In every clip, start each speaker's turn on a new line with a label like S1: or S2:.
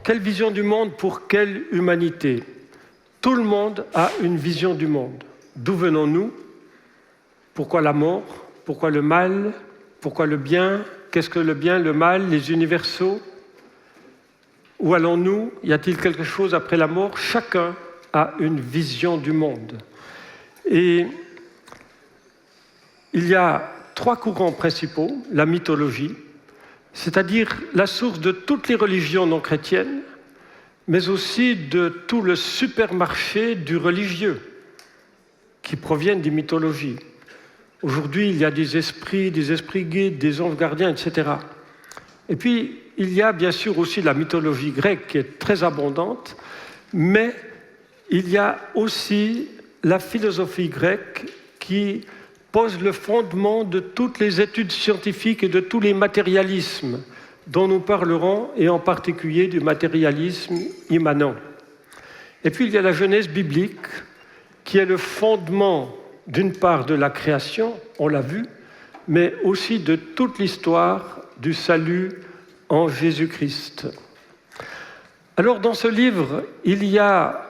S1: quelle vision du monde pour quelle humanité? Tout le monde a une vision du monde. D'où venons-nous? Pourquoi la mort? Pourquoi le mal? Pourquoi le bien? Qu'est-ce que le bien, le mal, les universaux? Où allons-nous? Y a-t-il quelque chose après la mort? Chacun a une vision du monde. Et il y a 3 courants principaux. La mythologie, c'est-à-dire la source de toutes les religions non chrétiennes, mais aussi de tout le supermarché du religieux qui proviennent des mythologies. Aujourd'hui, il y a des esprits guides, des anges gardiens, etc. Et puis, il y a bien sûr aussi la mythologie grecque qui est très abondante, mais il y a aussi la philosophie grecque qui pose le fondement de toutes les études scientifiques et de tous les matérialismes dont nous parlerons, et en particulier du matérialisme immanent. Et puis il y a la Genèse biblique, qui est le fondement d'une part de la création, on l'a vu, mais aussi de toute l'histoire du salut en Jésus-Christ. Alors dans ce livre, il y a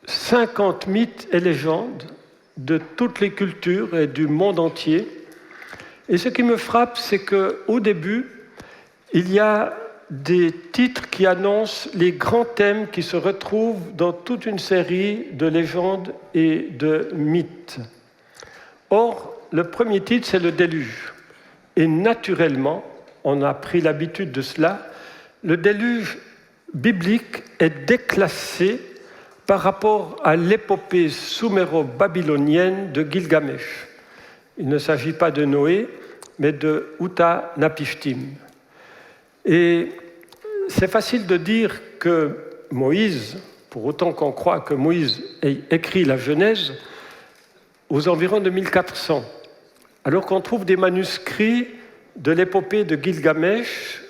S1: 50 mythes et légendes de toutes les cultures et du monde entier. Et ce qui me frappe, c'est qu'au début, il y a des titres qui annoncent les grands thèmes qui se retrouvent dans toute une série de légendes et de mythes. Or, le premier titre, c'est le déluge. Et naturellement, on a pris l'habitude de cela, le déluge biblique est déclassé par rapport à l'épopée suméro-babylonienne de Gilgamesh. Il ne s'agit pas de Noé, mais de Uta-Napishtim. Et c'est facile de dire que Moïse, pour autant qu'on croit que Moïse ait écrit la Genèse, aux environs de 1400, alors qu'on trouve des manuscrits de l'épopée de Gilgamesh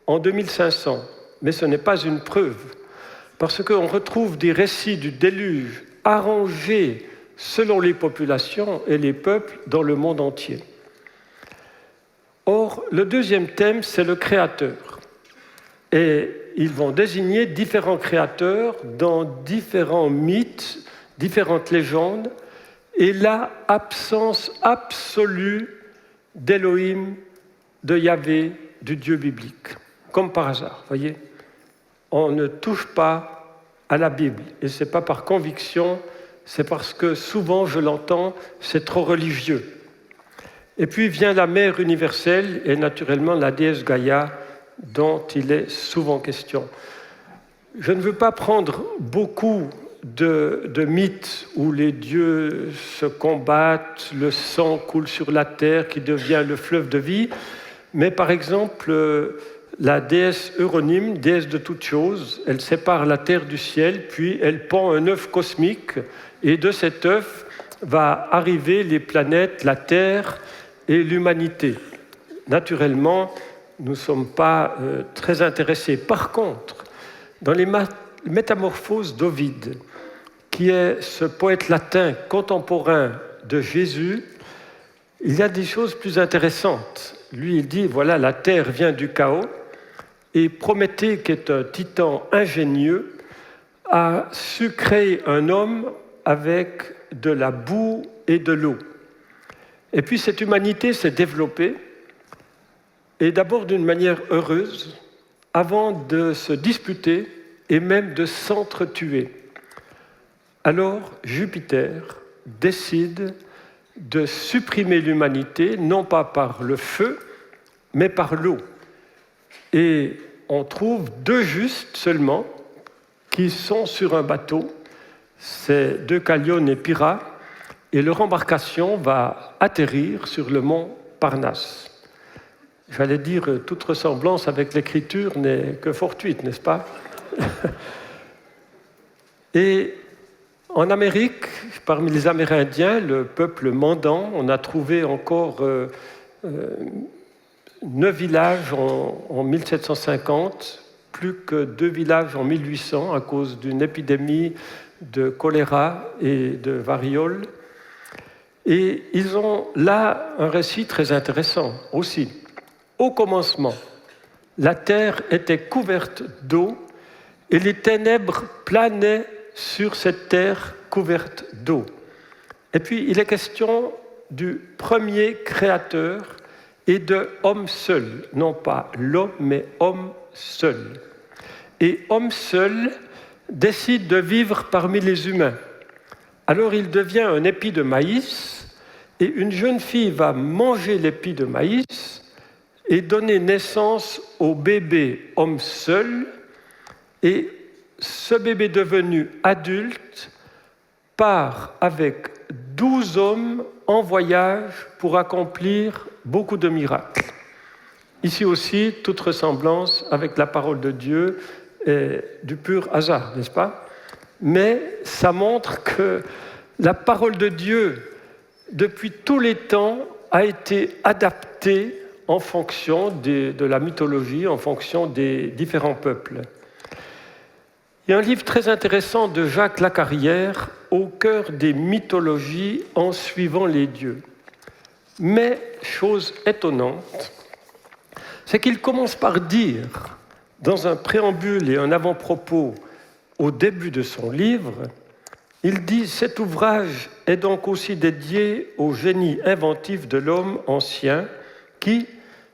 S1: en 2500. Mais ce n'est pas une preuve, parce qu'on retrouve des récits du déluge arrangés selon les populations et les peuples dans le monde entier. Or, le deuxième thème, c'est le créateur. Et ils vont désigner différents créateurs dans différents mythes, différentes légendes, et la absence absolue d'Élohim, de Yahvé, du Dieu biblique. Comme par hasard, voyez. On ne touche pas à la Bible. Et ce n'est pas par conviction, c'est parce que souvent, je l'entends, c'est trop religieux. Et puis vient la mère universelle et naturellement la déesse Gaïa, dont il est souvent question. Je ne veux pas prendre beaucoup de mythes où les dieux se combattent, le sang coule sur la terre qui devient le fleuve de vie, mais par exemple, la déesse Euronyme, déesse de toutes choses, elle sépare la terre du ciel, puis elle pond un œuf cosmique, et de cet œuf va arriver les planètes, la Terre et l'humanité. Naturellement, nous ne sommes pas très intéressés. Par contre, dans les Métamorphoses d'Ovide, qui est ce poète latin contemporain de Jésus, il y a des choses plus intéressantes. Lui, il dit, voilà, la terre vient du chaos, et Prométhée, qui est un titan ingénieux, a su créer un homme avec de la boue et de l'eau. Et puis cette humanité s'est développée, et d'abord d'une manière heureuse, avant de se disputer et même de s'entretuer. Alors Jupiter décide de supprimer l'humanité, non pas par le feu, mais par l'eau. Et on trouve 2 justes seulement qui sont sur un bateau, c'est Deucalion et Pyrrha, et leur embarcation va atterrir sur le mont Parnasse. J'allais dire, toute ressemblance avec l'écriture n'est que fortuite, n'est-ce pas? Et en Amérique, parmi les Amérindiens, le peuple mandant, on a trouvé encore 9 villages en 1750, plus que 2 villages en 1800 à cause d'une épidémie de choléra et de variole. Et ils ont là un récit très intéressant aussi. Au commencement, la terre était couverte d'eau et les ténèbres planaient sur cette terre couverte d'eau. Et puis, il est question du premier créateur et de homme seul, non pas l'homme, mais homme seul. Et homme seul décide de vivre parmi les humains. Alors il devient un épi de maïs, et une jeune fille va manger l'épi de maïs et donner naissance au bébé homme seul, et ce bébé devenu adulte part avec 12 hommes en voyage pour accomplir beaucoup de miracles. Ici aussi, toute ressemblance avec la parole de Dieu est du pur hasard, n'est-ce pas? Mais ça montre que la parole de Dieu, depuis tous les temps, a été adaptée en fonction de la mythologie, en fonction des différents peuples. Il y a un livre très intéressant de Jacques Lacarrière, Au cœur des mythologies en suivant les dieux. Mais, chose étonnante, c'est qu'il commence par dire, dans un préambule et un avant-propos au début de son livre, il dit « Cet ouvrage est donc aussi dédié au génie inventif de l'homme ancien qui,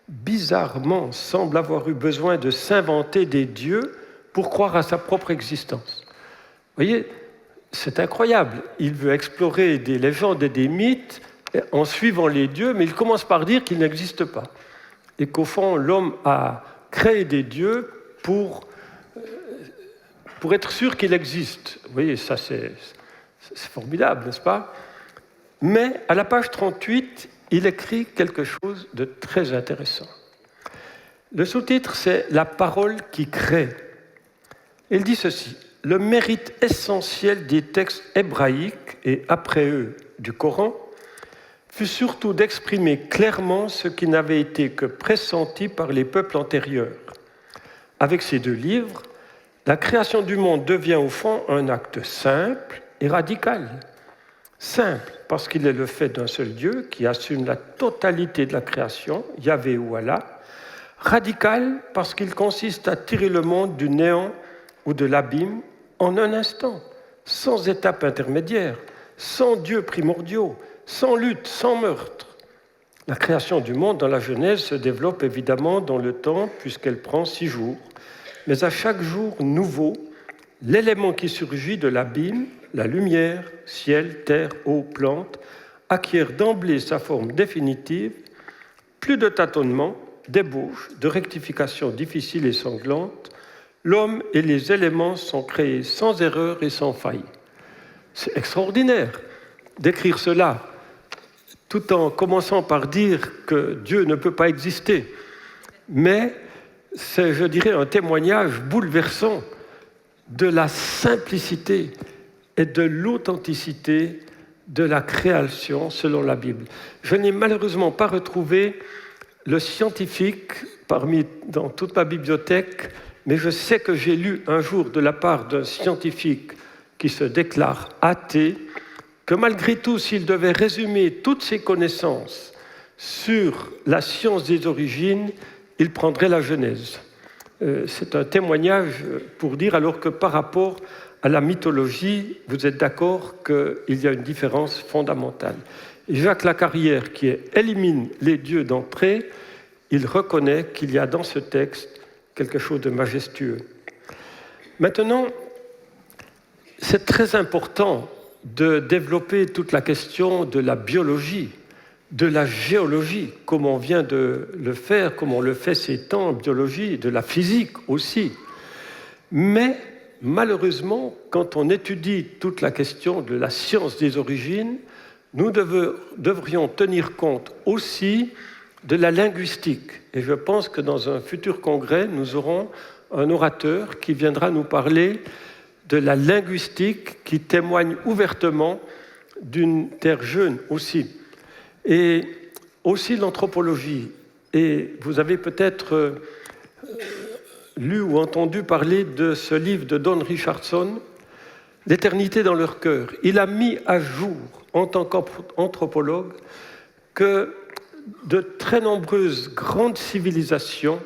S1: bizarrement, semble avoir eu besoin de s'inventer des dieux pour croire à sa propre existence. » Vous voyez, c'est incroyable. Il veut explorer des légendes et des mythes en suivant les dieux, mais il commence par dire qu'ils n'existent pas. Et qu'au fond, l'homme a créé des dieux pour être sûr qu'il existe. Vous voyez, ça c'est formidable, n'est-ce pas? Mais à la page 38, il écrit quelque chose de très intéressant. Le sous-titre, c'est « La parole qui crée ». Il dit ceci: « Le mérite essentiel des textes hébraïques et après eux du Coran fut surtout d'exprimer clairement ce qui n'avait été que pressenti par les peuples antérieurs. Avec ces deux livres, la création du monde devient au fond un acte simple et radical. Simple parce qu'il est le fait d'un seul Dieu qui assume la totalité de la création, Yahvé ou Allah. Radical parce qu'il consiste à tirer le monde du néant ou de l'abîme en un instant, sans étape intermédiaire, sans dieux primordiaux, sans lutte, sans meurtre. La création du monde dans la Genèse se développe évidemment dans le temps puisqu'elle prend 6 jours. Mais à chaque jour nouveau, l'élément qui surgit de l'abîme, la lumière, ciel, terre, eau, plante, acquiert d'emblée sa forme définitive, plus de tâtonnements, d'ébauches, de rectifications difficiles et sanglantes. L'homme et les éléments sont créés sans erreur et sans faille. C'est extraordinaire d'écrire cela, tout en commençant par dire que Dieu ne peut pas exister. Mais c'est, je dirais, un témoignage bouleversant de la simplicité et de l'authenticité de la création selon la Bible. Je n'ai malheureusement pas retrouvé le scientifique dans toute ma bibliothèque, mais je sais que j'ai lu un jour de la part d'un scientifique qui se déclare athée, que malgré tout, s'il devait résumer toutes ses connaissances sur la science des origines, il prendrait la Genèse. C'est un témoignage pour dire, alors que par rapport à la mythologie, vous êtes d'accord qu'il y a une différence fondamentale. Et Jacques Lacarrière, qui élimine les dieux d'entrée, il reconnaît qu'il y a dans ce texte quelque chose de majestueux. Maintenant, c'est très important de développer toute la question de la biologie, de la géologie, comme on vient de le faire, comme on le fait ces temps en biologie, de la physique aussi. Mais malheureusement, quand on étudie toute la question de la science des origines, nous devrions tenir compte aussi de la linguistique. Et je pense que dans un futur congrès, nous aurons un orateur qui viendra nous parler de la linguistique qui témoigne ouvertement d'une terre jeune aussi. Et aussi l'anthropologie. Et vous avez peut-être lu ou entendu parler de ce livre de Don Richardson, « L'éternité dans leur cœur ». Il a mis à jour, en tant qu'anthropologue, que de très nombreuses grandes civilisations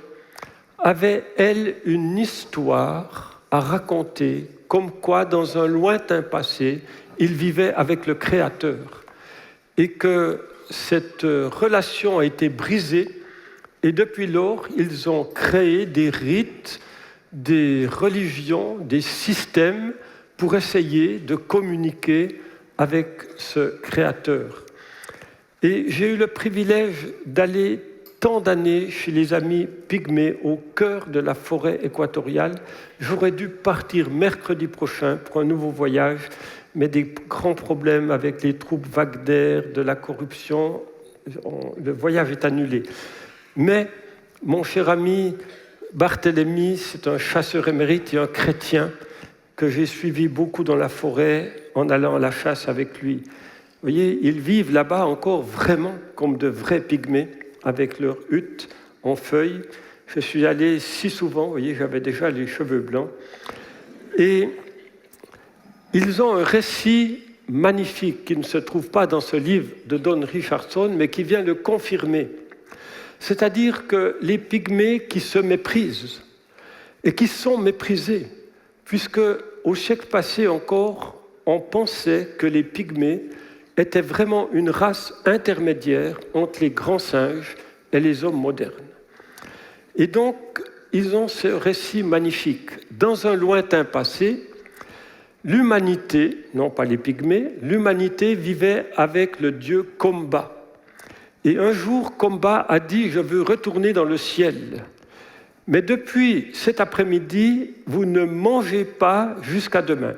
S1: avaient, elles, une histoire à raconter comme quoi, dans un lointain passé, il vivait avec le Créateur et que cette relation a été brisée et depuis lors, ils ont créé des rites, des religions, des systèmes pour essayer de communiquer avec ce Créateur. Et j'ai eu le privilège d'aller tant d'années chez les amis pygmées au cœur de la forêt équatoriale. J'aurais dû partir mercredi prochain pour un nouveau voyage, mais des grands problèmes avec les troupes Wagner, de la corruption, le voyage est annulé. Mais mon cher ami Barthélemy, c'est un chasseur émérite et un chrétien que j'ai suivi beaucoup dans la forêt en allant à la chasse avec lui. Vous voyez, ils vivent là-bas encore vraiment comme de vrais pygmées, avec leurs huttes en feuilles. Je suis allé si souvent, vous voyez, j'avais déjà les cheveux blancs. Et ils ont un récit magnifique qui ne se trouve pas dans ce livre de Don Richardson, mais qui vient le confirmer. C'est-à-dire que les pygmées qui se méprisent et qui sont méprisés, puisque au siècle passé encore, on pensait que les pygmées étaient vraiment une race intermédiaire entre les grands singes et les hommes modernes. Et donc, ils ont ce récit magnifique. Dans un lointain passé, l'humanité, non pas les pygmées, l'humanité vivait avec le dieu Komba. Et un jour, Komba a dit « Je veux retourner dans le ciel. Mais depuis cet après-midi, vous ne mangez pas jusqu'à demain. »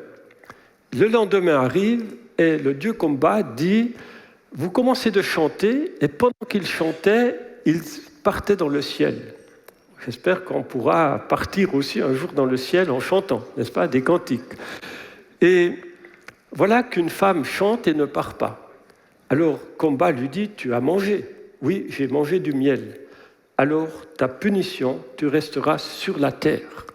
S1: Le lendemain arrive et le dieu Komba dit « Vous commencez de chanter. » Et pendant qu'il chantait, il partait dans le ciel. J'espère qu'on pourra partir aussi un jour dans le ciel en chantant, n'est-ce pas, des cantiques. Et voilà qu'une femme chante et ne part pas. Alors Komba lui dit « Tu as mangé. » « Oui, j'ai mangé du miel. » Alors ta punition, tu resteras sur la terre.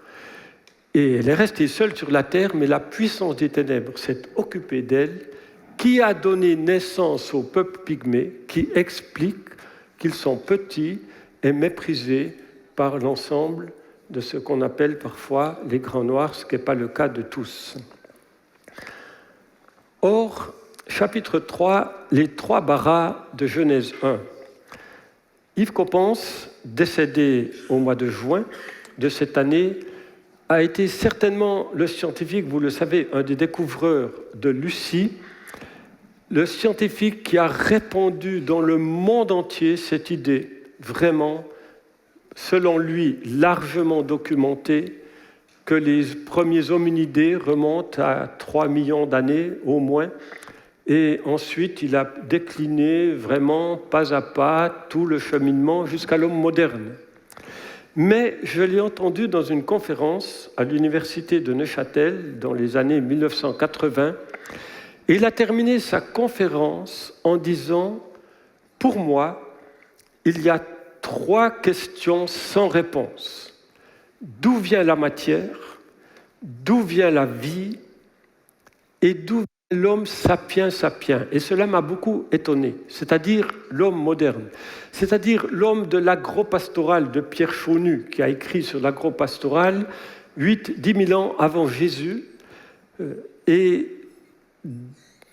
S1: Et elle est restée seule sur la terre, mais la puissance des ténèbres s'est occupée d'elle, qui a donné naissance au peuple pygmée, qui explique qu'ils sont petits et méprisés par l'ensemble de ce qu'on appelle parfois les grands noirs, ce qui n'est pas le cas de tous. Or, chapitre 3, les 3 baras de Genèse 1. Yves Coppens, décédé au mois de juin de cette année, a été certainement le scientifique, vous le savez, un des découvreurs de Lucie, le scientifique qui a répandu dans le monde entier cette idée, vraiment, selon lui, largement documentée, que les premiers hominidés remontent à 3 millions d'années au moins. Et ensuite, il a décliné vraiment pas à pas tout le cheminement jusqu'à l'homme moderne. Mais je l'ai entendu dans une conférence à l'université de Neuchâtel dans les années 1980. Et il a terminé sa conférence en disant « Pour moi, il y a 3 questions sans réponse. D'où vient la matière? D'où vient la vie? Et d'où vient l'homme sapiens sapiens ?» Et cela m'a beaucoup étonné, c'est-à-dire l'homme moderne, c'est-à-dire l'homme de l'agro-pastoral de Pierre Chaunu, qui a écrit sur l'agro-pastoral 8-10 000 ans avant Jésus. Et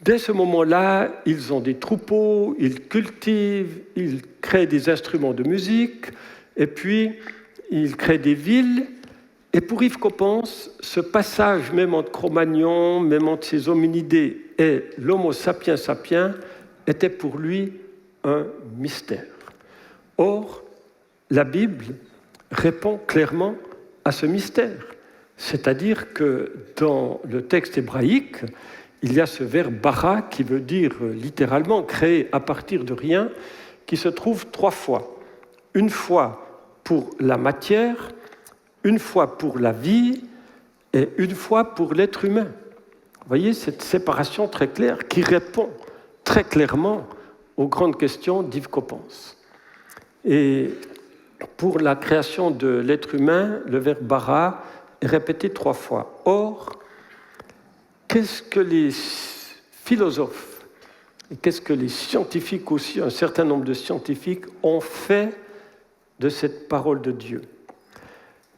S1: dès ce moment-là, ils ont des troupeaux, ils cultivent, ils créent des instruments de musique, et puis ils créent des villes. Et pour Yves Coppens, ce passage, même entre Cro-Magnon, même entre ces hominidés et l'Homo sapiens sapiens, était pour lui un mystère. Or, la Bible répond clairement à ce mystère. C'est-à-dire que dans le texte hébraïque, il y a ce verbe bara qui veut dire littéralement créer à partir de rien, qui se trouve 3 fois. Une fois pour la matière, une fois pour la vie et une fois pour l'être humain. Vous voyez cette séparation très claire qui répond très clairement aux grandes questions d'Yves Coppens. Et pour la création de l'être humain, le verbe bara est répété 3 fois. Or, qu'est-ce que les philosophes et qu'est-ce que les scientifiques aussi, un certain nombre de scientifiques, ont fait de cette parole de Dieu?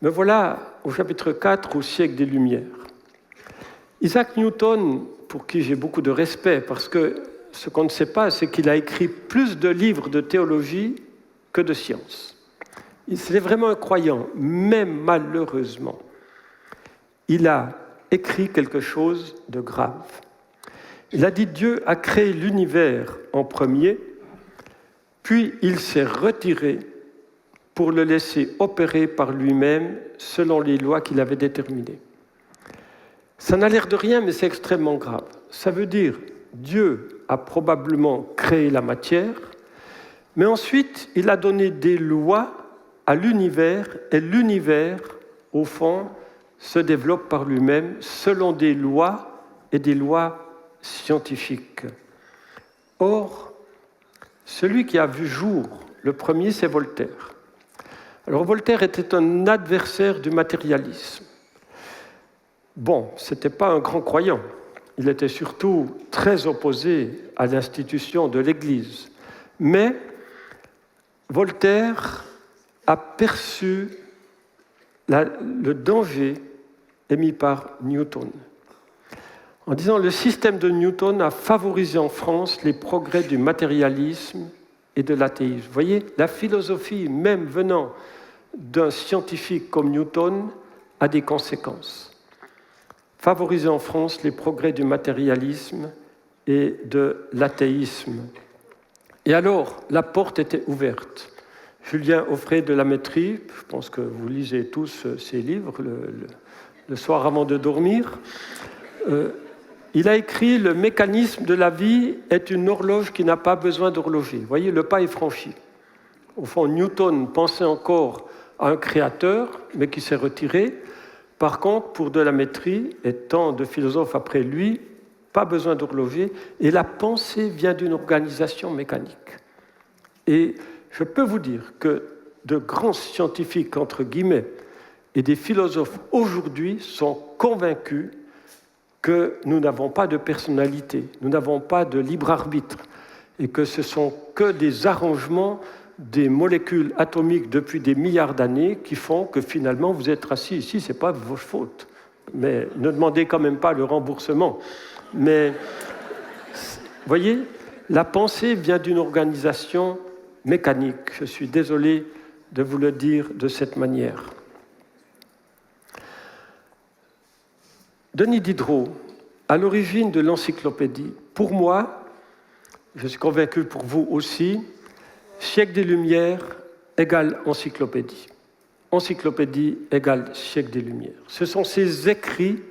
S1: Me voilà au chapitre 4, au siècle des Lumières. Isaac Newton, pour qui j'ai beaucoup de respect, parce que ce qu'on ne sait pas, c'est qu'il a écrit plus de livres de théologie que de sciences. C'était vraiment un croyant, même malheureusement. Il a écrit quelque chose de grave. Il a dit Dieu a créé l'univers en premier, puis il s'est retiré pour le laisser opérer par lui-même selon les lois qu'il avait déterminées. Ça n'a l'air de rien, mais c'est extrêmement grave. Ça veut dire Dieu a probablement créé la matière, mais ensuite il a donné des lois à l'univers, et l'univers, au fond, se développe par lui-même selon des lois et des lois scientifiques. Or, celui qui a vu jour, le premier, c'est Voltaire. Alors Voltaire était un adversaire du matérialisme. Bon, ce n'était pas un grand croyant. Il était surtout très opposé à l'institution de l'Église. Mais Voltaire a perçu le danger émis par Newton. En disant le système de Newton a favorisé en France les progrès du matérialisme et de l'athéisme. Vous voyez, la philosophie, même venant d'un scientifique comme Newton, a des conséquences. Favoriser en France les progrès du matérialisme et de l'athéisme. Et alors, la porte était ouverte. Julien Offray de La Métrie, je pense que vous lisez tous ses livres le soir avant de dormir, il a écrit « Le mécanisme de la vie est une horloge qui n'a pas besoin d'horloger ». Vous voyez, le pas est franchi. Au fond, Newton pensait encore à un créateur, mais qui s'est retiré. Par contre, pour de La Métrie, et tant de philosophes après lui, pas besoin d'horloger, et la pensée vient d'une organisation mécanique. Et je peux vous dire que de grands scientifiques, entre guillemets, et des philosophes aujourd'hui sont convaincus que nous n'avons pas de personnalité, nous n'avons pas de libre arbitre, et que ce sont que des arrangements des molécules atomiques depuis des milliards d'années qui font que finalement vous êtes assis ici, ce n'est pas votre faute. Mais ne demandez quand même pas le remboursement. Mais, vous voyez, la pensée vient d'une organisation mécanique. Je suis désolé de vous le dire de cette manière. Denis Diderot, à l'origine de l'encyclopédie, pour moi, je suis convaincu pour vous aussi, siècle des Lumières égale encyclopédie. Encyclopédie égale siècle des Lumières. Ce sont ces écrits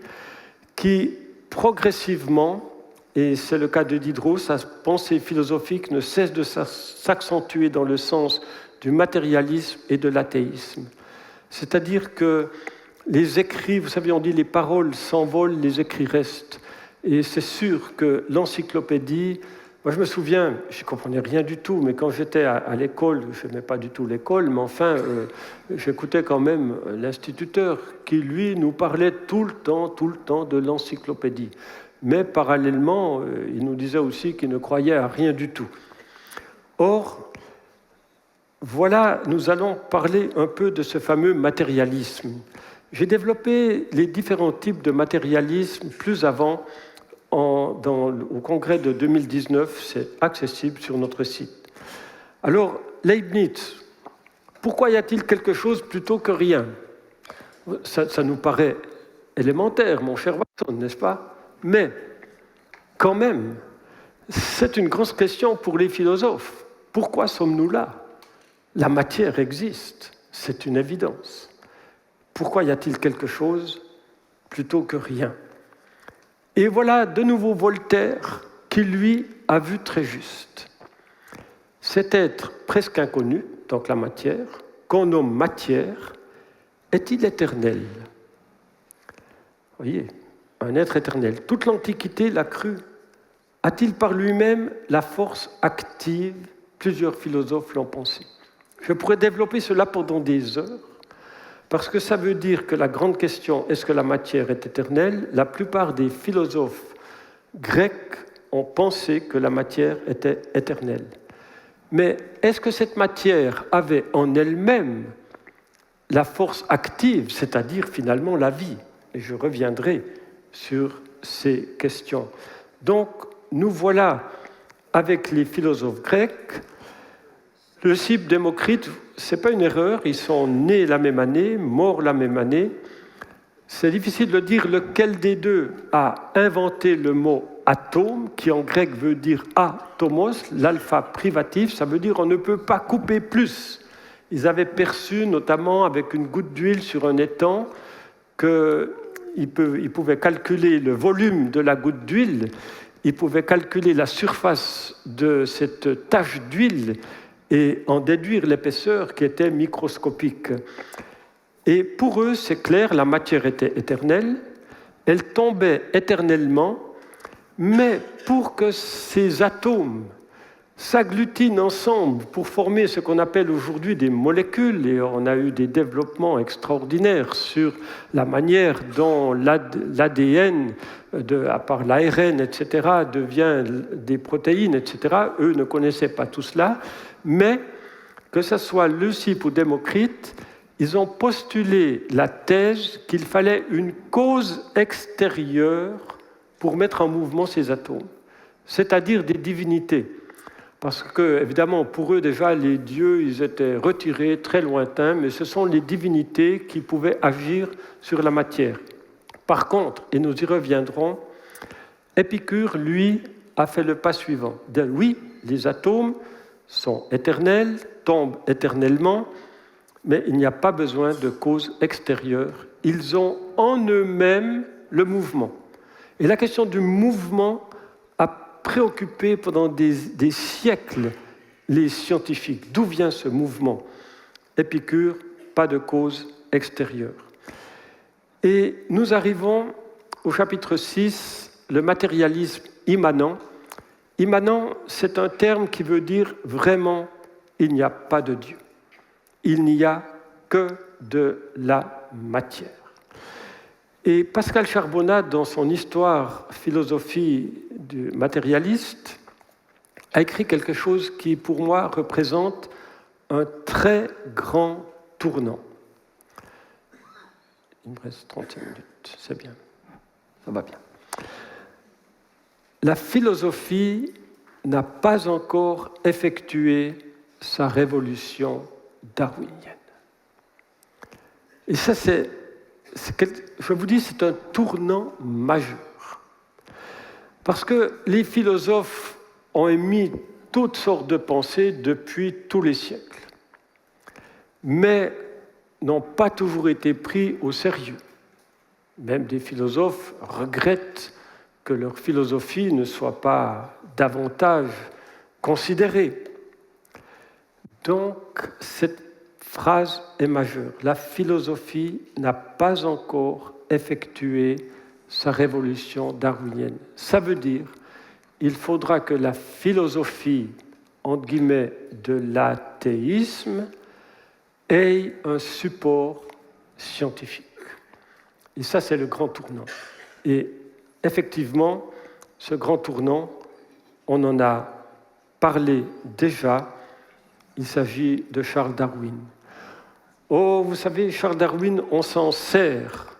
S1: qui, progressivement, et c'est le cas de Diderot, sa pensée philosophique ne cesse de s'accentuer dans le sens du matérialisme et de l'athéisme. C'est-à-dire que les écrits, vous savez, on dit les paroles s'envolent, les écrits restent. Et c'est sûr que l'encyclopédie, moi je me souviens, je ne comprenais rien du tout, mais quand j'étais à l'école, je n'aimais pas du tout l'école, mais enfin, j'écoutais quand même l'instituteur qui, lui, nous parlait tout le temps de l'encyclopédie. Mais parallèlement, il nous disait aussi qu'il ne croyait à rien du tout. Or, voilà, nous allons parler un peu de ce fameux matérialisme. J'ai développé les différents types de matérialisme plus avant au congrès de 2019, c'est accessible sur notre site. Alors, Leibniz, pourquoi y a-t-il quelque chose plutôt que rien ? Ça nous paraît élémentaire, mon cher Watson, n'est-ce pas ? Mais, quand même, c'est une grosse question pour les philosophes. Pourquoi sommes-nous là ? La matière existe, c'est une évidence. Pourquoi y a-t-il quelque chose plutôt que rien ? Et voilà de nouveau Voltaire qui, lui, a vu très juste. Cet être presque inconnu, donc la matière, qu'on nomme matière, est-il éternel ? Vous voyez, un être éternel. Toute l'Antiquité l'a cru. A-t-il par lui-même la force active ? Plusieurs philosophes l'ont pensé. Je pourrais développer cela pendant des heures, parce que ça veut dire que la grande question, est-ce que la matière est éternelle ? La plupart des philosophes grecs ont pensé que la matière était éternelle. Mais est-ce que cette matière avait en elle-même la force active, c'est-à-dire finalement la vie. Et je reviendrai sur ces questions. Donc, nous voilà avec les philosophes grecs. Leucippe, Démocrite, ce n'est pas une erreur, ils sont nés la même année, morts la même année. C'est difficile de dire lequel des deux a inventé le mot atome, qui en grec veut dire atomos, l'alpha privatif, ça veut dire on ne peut pas couper plus. Ils avaient perçu, notamment avec une goutte d'huile sur un étang, qu'ils pouvaient calculer le volume de la goutte d'huile, ils pouvaient calculer la surface de cette tache d'huile et en déduire l'épaisseur qui était microscopique. Et pour eux, c'est clair, la matière était éternelle, elle tombait éternellement, mais pour que ces atomes s'agglutinent ensemble pour former ce qu'on appelle aujourd'hui des molécules, et on a eu des développements extraordinaires sur la manière dont l'ADN, à part l'ARN, etc., devient des protéines, etc. Eux ne connaissaient pas tout cela, mais que ce soit Leucippe ou Démocrite, ils ont postulé la thèse qu'il fallait une cause extérieure pour mettre en mouvement ces atomes, c'est-à-dire des divinités. Parce que, évidemment, pour eux, déjà, les dieux, ils étaient retirés, très lointains, mais ce sont les divinités qui pouvaient agir sur la matière. Par contre, et nous y reviendrons, Épicure, lui, a fait le pas suivant. Oui, les atomes sont éternels, tombent éternellement, mais il n'y a pas besoin de cause extérieure. Ils ont en eux-mêmes le mouvement. Et la question du mouvement a préoccupé pendant des siècles les scientifiques. D'où vient ce mouvement? Épicure, pas de cause extérieure. Et nous arrivons au chapitre 6, le matérialisme immanent. Immanent, c'est un terme qui veut dire vraiment, il n'y a pas de Dieu. Il n'y a que de la matière. Et Pascal Charbonnat, dans son histoire philosophie du matérialiste, a écrit quelque chose qui, pour moi, représente un très grand tournant. Il me reste 30 minutes, c'est bien, ça va bien. La philosophie n'a pas encore effectué sa révolution darwinienne. Et ça, je vous dis, c'est un tournant majeur. Parce que les philosophes ont émis toutes sortes de pensées depuis tous les siècles, mais n'ont pas toujours été pris au sérieux. Même des philosophes regrettent que leur philosophie ne soit pas davantage considérée. Donc, cette phrase est majeure. La philosophie n'a pas encore effectué sa révolution darwinienne. Ça veut dire qu'il faudra que la philosophie, entre guillemets, de l'athéisme ait un support scientifique. Et ça, c'est le grand tournant. Et effectivement, ce grand tournant, on en a parlé déjà, il s'agit de Charles Darwin. Oh, vous savez, Charles Darwin, on s'en sert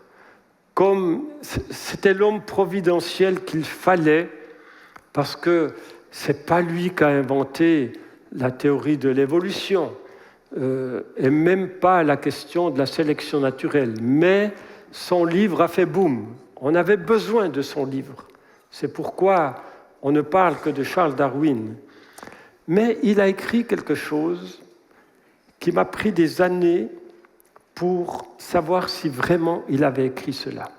S1: comme c'était l'homme providentiel qu'il fallait, parce que ce n'est pas lui qui a inventé la théorie de l'évolution, et même pas la question de la sélection naturelle, mais son livre a fait boum. On avait besoin de son livre. C'est pourquoi on ne parle que de Charles Darwin. Mais il a écrit quelque chose qui m'a pris des années pour savoir si vraiment il avait écrit cela.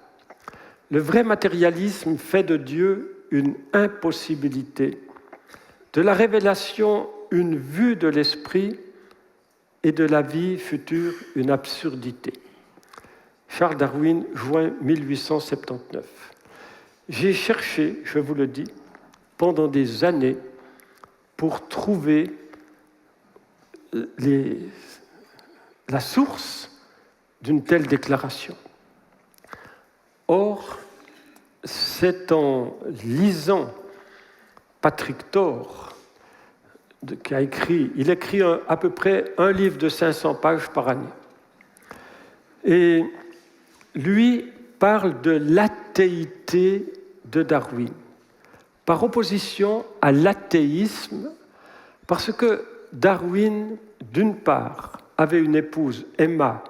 S1: Le vrai matérialisme fait de Dieu une impossibilité, de la révélation une vue de l'esprit et de la vie future une absurdité. Charles Darwin, juin 1879. J'ai cherché, je vous le dis, pendant des années pour trouver la source d'une telle déclaration. Or, c'est en lisant Patrick Thor, qui a écrit, il écrit à peu près un livre de 500 pages par année. Et lui parle de l'athéité de Darwin, par opposition à l'athéisme, parce que Darwin, d'une part, avait une épouse, Emma,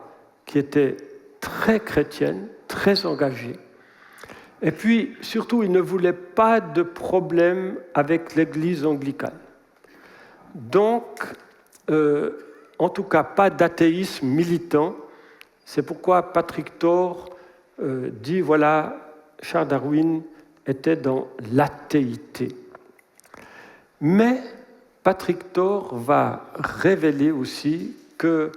S1: qui était très chrétienne, très engagée. Et puis, surtout, il ne voulait pas de problème avec l'Église anglicane. Donc, en tout cas, pas d'athéisme militant. C'est pourquoi Patrick Thor dit, voilà, Charles Darwin était dans l'athéité. Mais Patrick Thor va révéler aussi que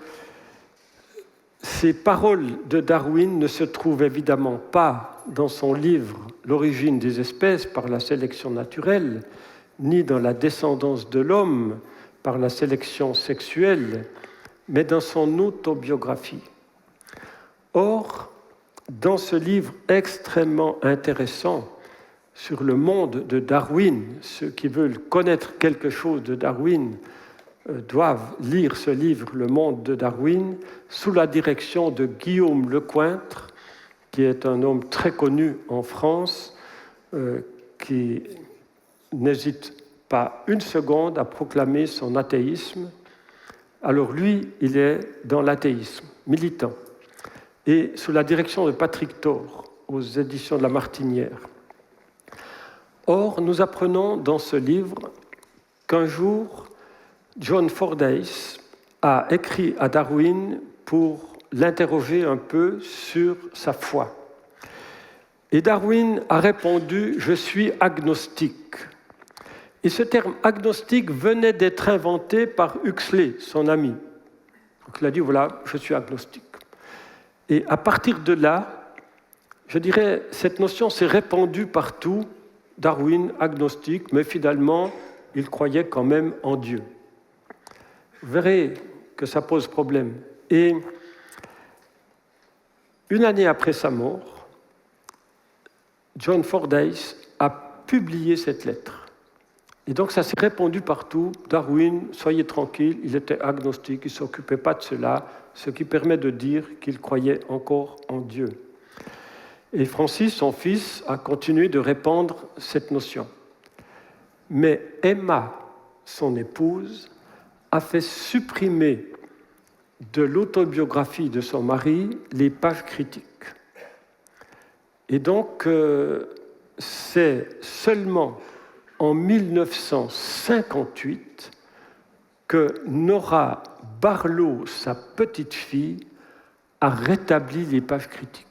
S1: ces paroles de Darwin ne se trouvent évidemment pas dans son livre « L'origine des espèces par la sélection naturelle », ni dans la descendance de l'homme par la sélection sexuelle, mais dans son autobiographie. Or, dans ce livre extrêmement intéressant sur le monde de Darwin, ceux qui veulent connaître quelque chose de Darwin doivent lire ce livre, Le monde de Darwin, sous la direction de Guillaume Lecointre, qui est un homme très connu en France, qui n'hésite pas une seconde à proclamer son athéisme. Alors lui, il est dans l'athéisme, militant, et sous la direction de Patrick Thor, aux éditions de La Martinière. Or, nous apprenons dans ce livre qu'un jour, John Fordyce a écrit à Darwin pour l'interroger un peu sur sa foi. Et Darwin a répondu « Je suis agnostique ». Et ce terme agnostique venait d'être inventé par Huxley, son ami. Donc il a dit « Voilà, je suis agnostique ». Et à partir de là, je dirais, cette notion s'est répandue partout. Darwin, agnostique, mais finalement, il croyait quand même en Dieu. Vous verrez que ça pose problème. Et une année après sa mort, John Fordyce a publié cette lettre. Et donc ça s'est répandu partout. Darwin, soyez tranquille, il était agnostique, il ne s'occupait pas de cela, ce qui permet de dire qu'il croyait encore en Dieu. Et Francis, son fils, a continué de répandre cette notion. Mais Emma, son épouse, a fait supprimer de l'autobiographie de son mari les pages critiques. Et donc, c'est seulement en 1958 que Nora Barlow, sa petite-fille, a rétabli les pages critiques.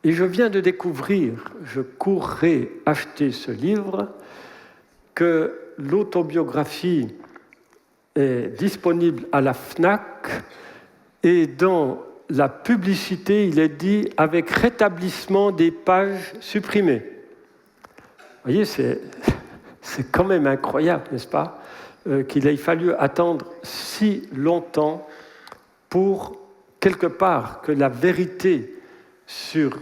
S1: Et je viens de découvrir, je courrais acheter ce livre, que l'autobiographie est disponible à la FNAC et dans la publicité, il est dit « avec rétablissement des pages supprimées ». Vous voyez, c'est quand même incroyable, n'est-ce pas, qu'il ait fallu attendre si longtemps pour, quelque part, que la vérité sur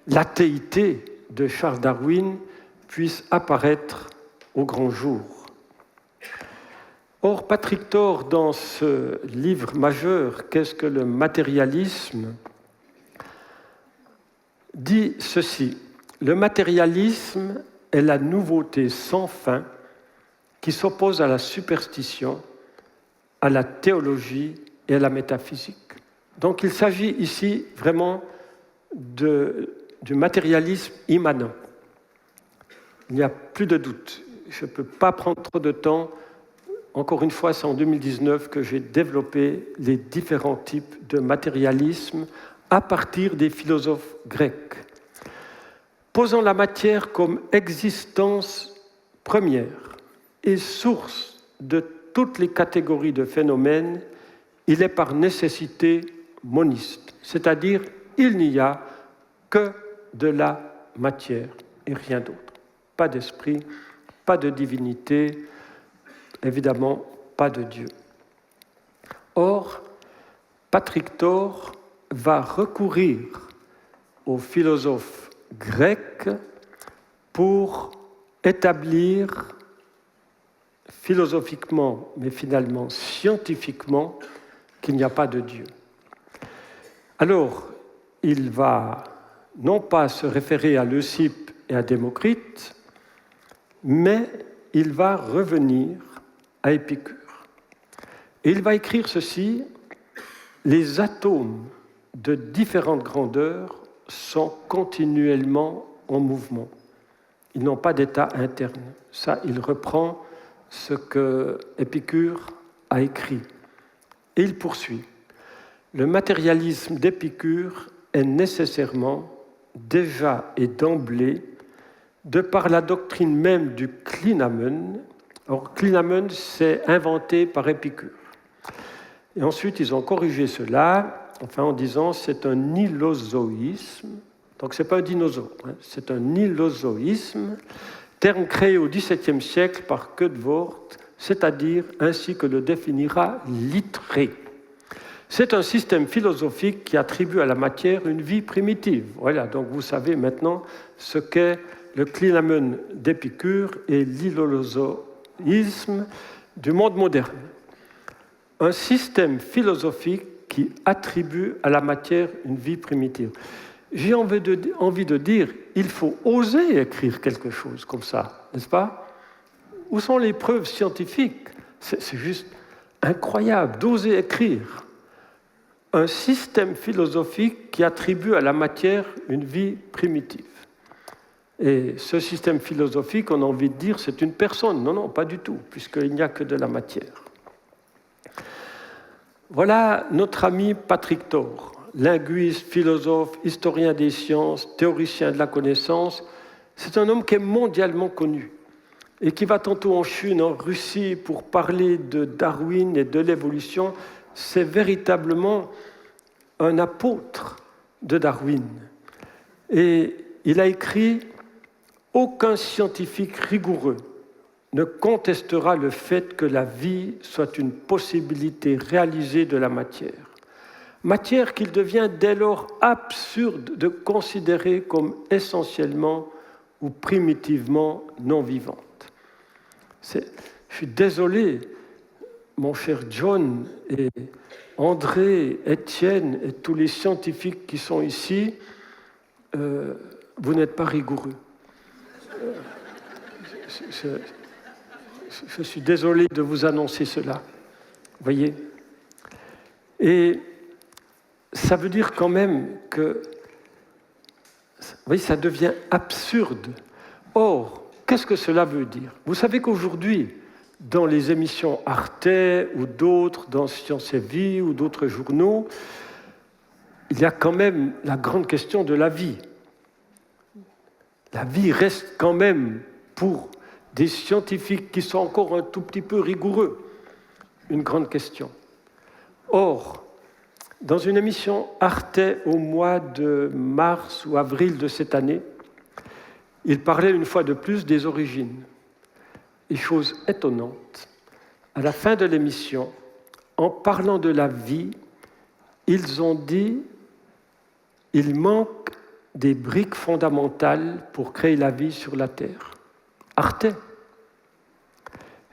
S1: l'athéité de Charles Darwin puisse apparaître au grand jour. Or, Patrick Thor, dans ce livre majeur, Qu'est-ce que le matérialisme, dit ceci. Le matérialisme est la nouveauté sans fin qui s'oppose à la superstition, à la théologie et à la métaphysique. Donc il s'agit ici vraiment du matérialisme immanent. Il n'y a plus de doute. Je ne peux pas prendre trop de temps. Encore une fois, c'est en 2019 que j'ai développé les différents types de matérialisme à partir des philosophes grecs. Posant la matière comme existence première et source de toutes les catégories de phénomènes, il est par nécessité moniste, c'est-à-dire il n'y a que de la matière et rien d'autre. Pas d'esprit, pas de divinité, évidemment pas de Dieu. Or, Patrick Thor va recourir aux philosophes grecs pour établir philosophiquement, mais finalement scientifiquement, qu'il n'y a pas de Dieu. Alors, il va non pas se référer à Leucippe et à Démocrite, mais il va revenir à Épicure. Et il va écrire ceci: les atomes de différentes grandeurs sont continuellement en mouvement. Ils n'ont pas d'état interne. Ça, il reprend ce que Épicure a écrit. Et il poursuit. Le matérialisme d'Épicure est nécessairement, déjà et d'emblée, de par la doctrine même du klinamen. Or, klinamen, c'est inventé par Épicure. Et ensuite, ils ont corrigé cela, en disant c'est un nilozoïsme. Donc, ce n'est pas un dinosaure, c'est un nilozoïsme, terme créé au XVIIe siècle par Ködvort, c'est-à-dire ainsi que le définira Littré. C'est un système philosophique qui attribue à la matière une vie primitive. Voilà, donc vous savez maintenant ce qu'est le klinamen d'Épicure et l'ilolozoïsme du monde moderne. Un système philosophique qui attribue à la matière une vie primitive. J'ai envie de dire, il faut oser écrire quelque chose comme ça, n'est-ce pas? Où sont les preuves scientifiques? C'est juste incroyable d'oser écrire un système philosophique qui attribue à la matière une vie primitive. Et ce système philosophique, on a envie de dire, c'est une personne. Non, non, pas du tout, puisqu'il n'y a que de la matière. Voilà notre ami Patrick Thor, linguiste, philosophe, historien des sciences, théoricien de la connaissance. C'est un homme qui est mondialement connu et qui va tantôt en Chine, en Russie, pour parler de Darwin et de l'évolution. C'est véritablement un apôtre de Darwin. Et il a écrit « Aucun scientifique rigoureux ne contestera le fait que la vie soit une possibilité réalisée de la matière. Matière qu'il devient dès lors absurde de considérer comme essentiellement ou primitivement non vivante. » Je suis désolé, mon cher John et André, Étienne et tous les scientifiques qui sont ici, vous n'êtes pas rigoureux. Je suis désolé de vous annoncer cela. Vous voyez? Et ça veut dire quand même que, vous voyez, ça devient absurde. Or, qu'est-ce que cela veut dire? Vous savez qu'aujourd'hui, dans les émissions Arte ou d'autres, dans Science et Vie ou d'autres journaux, il y a quand même la grande question de la vie. La vie reste quand même, pour des scientifiques qui sont encore un tout petit peu rigoureux, une grande question. Or, dans une émission Arte au mois de mars ou avril de cette année, il parlait une fois de plus des origines. Et chose étonnante, à la fin de l'émission, en parlant de la vie, ils ont dit il manque des briques fondamentales pour créer la vie sur la Terre. Arte.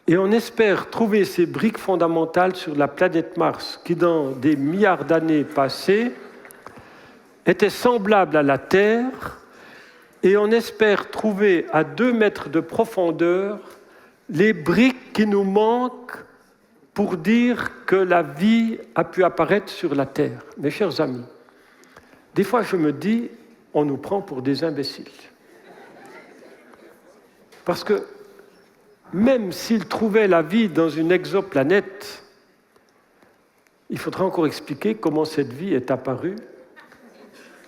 S1: Et on espère trouver ces briques fondamentales sur la planète Mars, qui dans des milliards d'années passées était semblable à la Terre, et on espère trouver à 2 mètres de profondeur les briques qui nous manquent pour dire que la vie a pu apparaître sur la Terre. Mes chers amis, des fois je me dis, on nous prend pour des imbéciles. Parce que même s'ils trouvaient la vie dans une exoplanète, il faudra encore expliquer comment cette vie est apparue,